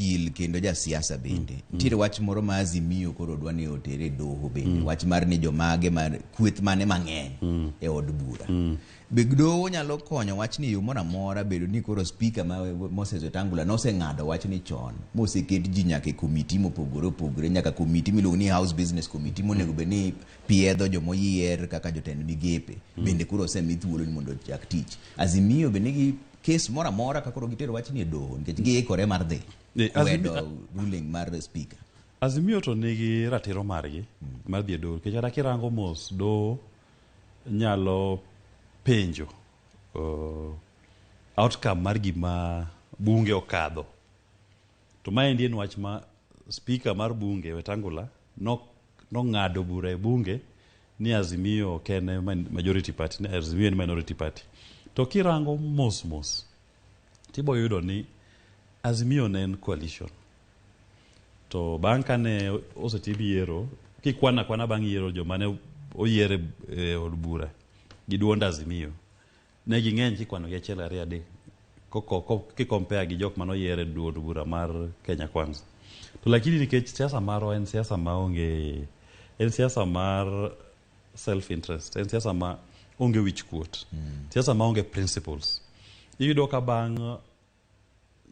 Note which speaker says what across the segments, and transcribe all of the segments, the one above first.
Speaker 1: okil kendo ja siasa bende. Nitiere wach moro ma Azimio koro dwa ni otere doho bende. Wach mar ni jomage mar kweth mane mang'eny e od bura. Be doho nyalo konyo wach ni yo moro amora bedo ni koro speaker ma Moses Wetangula noseng'ado wach ni chon. Moseket ji nyaka e komiti mopogore opogore, nyaka komiti miluongo ni House Business Committee monego bed ni piedho jomoyier kaka jotend migepe. Bende koro osemi thuolo ni mondo ochak tich. Azimio be nigi kes moro amora ka koro gitero wach ni e doho nikech giikore mar dhi kwedo ruling mar speaker.
Speaker 2: Azimio to nigi ratiro margi mar dhi e doho nikech kirango mos doho nyalo penjo outcome mar gima bunge okadho. To maendi en wach ma speaker mar bunge Wetangula nong'ado bura e bunge ni Azimio ok en majority party, Azimio en minority party. To kirango mos tibo yudo ni Azimio ne en coalition. To bang' kane osetim yiero, kikwana bang' yiero joma ne oyiere od bura gi duond Azimio, ne ging'eny kikwano gi achiel ariyo adek kikompea gi jok manoyiere duond bura mar Kenya Kwanza. To lakini nikech siasa marwa en siasa maonge, en siasa mar self interest, en siasa ma onge wich kuot, siasa maonge principles. Iyudo ka bang'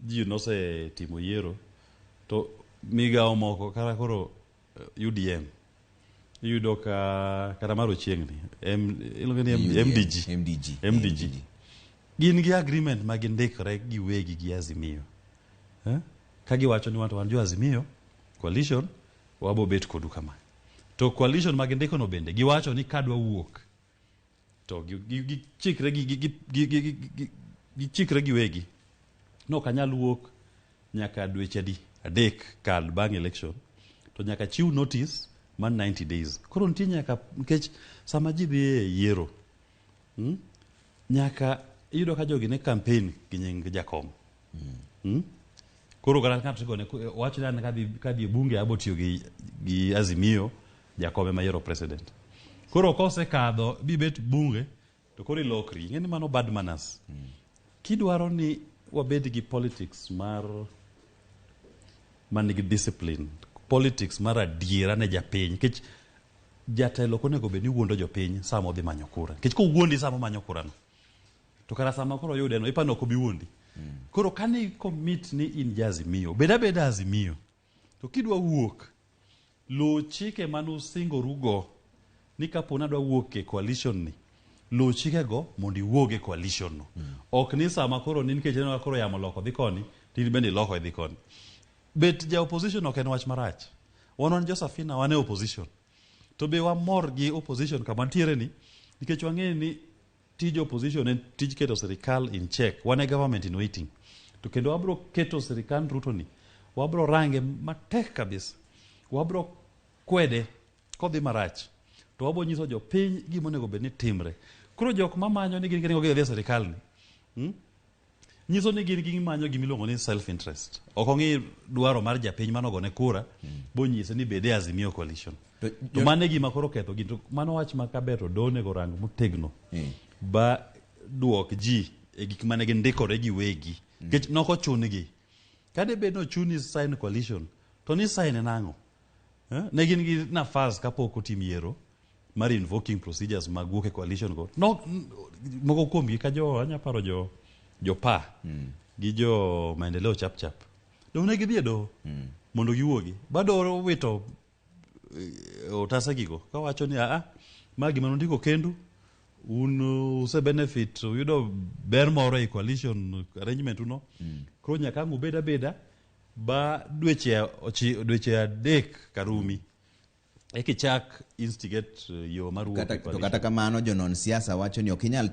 Speaker 2: ji nosetimo yiero to migawo moko kara koro UDM iyudo ka kata maro chiengni MDG gin gi agreement ma gindikre gi wegi gi Azimio, ka giwacho ni wan jo Azimio coalition wabo bet kodu kama. To coalition ma gindikono bende giwacho ni kadwa wuok to gichikre gi wegi no kanyal wuok nyaka dweche adek kal bang' election, to nyaka chiw notice man 90 days. Koro nitie nyaka nikech sama ji dhi e yiero nyaka iyudo ka jogi ne campaign gi nying jakom. Koro kata ng'ato sigone wach ni ka dhi bunge abo tiyo gi Azimio jakome ma yiero president. Koro kosekadho bibet bunge to koro ilokri, ng'eni mano bad manners. Kidwaro ni wabed gi politics manigi discipline, politics mar adiera ne japiny, nikech jatelo konego bed ni wuondo jopiny sama odhi manyo kura. Nikech kowuondi sama manyo kura no, to kara sama koro yude no ipano ok obi wuondi. Koro kani commit ni in Azimio, beda Azimio, to kidwa wuok, luw chike manusingorugo ni kapo nadwa wuok e coalition ni, luw chikego mondo iwuog e coalition no. Ok ni sama koro ni nikech en koro yamo loko dhi koni, tin bende loko dhi koni. Bet ja opposition ok en wach marach. Wan Josephina wan e opposition. To be wamor gi opposition kama ntiere ni, nikech wang'e ni tij opposition en tij keto sirikal in check. Wan e government in waiting. To kendo wabro keto sirikal Ruto ni, wabro range matek kabisa. Wabro kwede kodhi marach. To wabro nyiso jopiny gima onego bed ni timre. Koro jok mamanyo ni gin ringo gi sirikal ni, nyiso ni gin gimanyo gimiluongo ni self interest. Ok ong'i dwaro mar japiny manogone kura, bo nyise ni bede Azimio coalition. To mane gima koro ketho gin, to mano wach makaber to donego rang motegno. Ba duok ji e gik mane gindikore gi wegi. Nikech noko chungi. Kade bed no chuni sign coalition, to ni sign nang'o? Ne gin gi nafas kapok otim yiero mar invoking procedures mag wuok e coalition go. Moko kuomgi ka anyaparo jopa gi jo maendeleo chap do ne gidhi e doho mondo giwuogi bado wito otase gigo ka wacho ni ma gima nondiko kendu un use benefit yudo ber moro e coalition arrangement uno. Koro nyaka beda ba dweche adek karumi kichak instigate yo mar wuok.
Speaker 1: Kata kamano jonon siasa wacho ni ok inyal